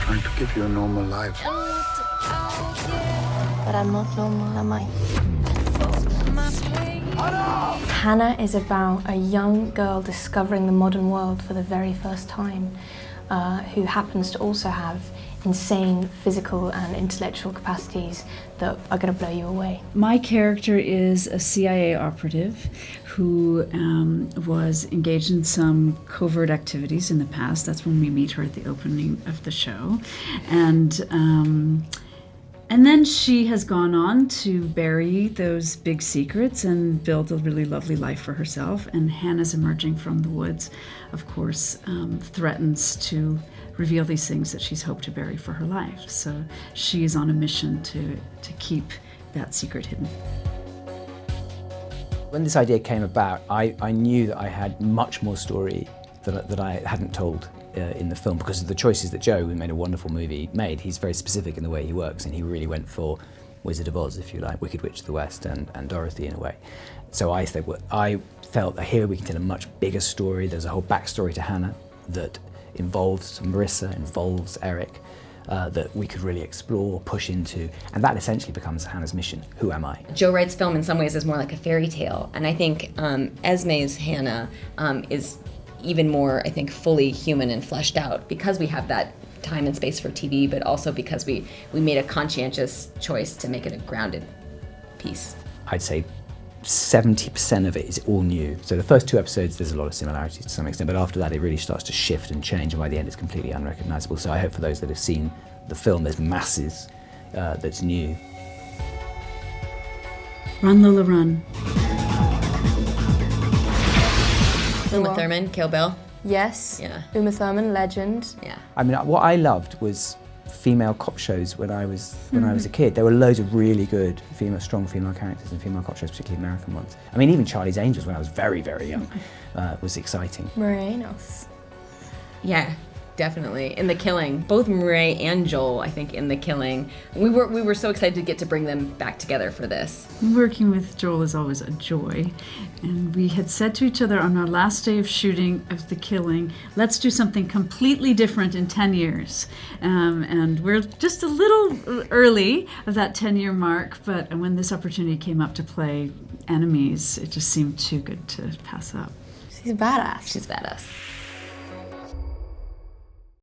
trying to give you a normal life. But I'm not normal, am I? Hanna is about a young girl discovering the modern world for the very first time, who happens to also have insane physical and intellectual capacities that are going to blow you away. My character is a CIA operative who was engaged in some covert activities in the past. That's when we meet her at the opening of the show. And then she has gone on to bury those big secrets and build a really lovely life for herself. And Hannah's emerging from the woods, of course, threatens to reveal these things that she's hoped to bury for her life. So she is on a mission to keep that secret hidden. When this idea came about, I knew that I had much more story that I hadn't told in the film because of the choices that Joe, who made a wonderful movie, made. He's very specific in the way he works, and he really went for Wizard of Oz, if you like, Wicked Witch of the West, and Dorothy in a way. So I felt that here we can tell a much bigger story. There's a whole backstory to Hanna that involves Marissa, involves Eric, that we could really explore, push into, and that essentially becomes Hannah's mission. Who am I? Joe writes film in some ways as more like a fairy tale, and I think Esme's Hanna is even more, I think, fully human and fleshed out because we have that time and space for TV, but also because we made a conscientious choice to make it a grounded piece. I'd say 70% of it is all new. So the first 2 episodes, there's a lot of similarities to some extent, but after that it really starts to shift and change, and by the end it's completely unrecognizable. So I hope for those that have seen the film, there's masses that's new. Run, Lola, run. Uma Thurman, Kill Bill. Yes. Yeah. Uma Thurman, legend. Yeah. I mean, what I loved was female cop shows when I was a kid. There were loads of really good strong female characters in female cop shows, particularly American ones. I mean, even Charlie's Angels when I was very, very young was exciting. Morenos. Yeah, definitely. In The Killing, both Murray and Joel, I think, in The Killing, we were so excited to get to bring them back together for this. Working with Joel is always a joy, and we had said to each other on our last day of shooting of The Killing, let's do something completely different in 10 years. And we're just a little early of that 10-year mark, but when this opportunity came up to play enemies, it just seemed too good to pass up. She's badass. She's badass.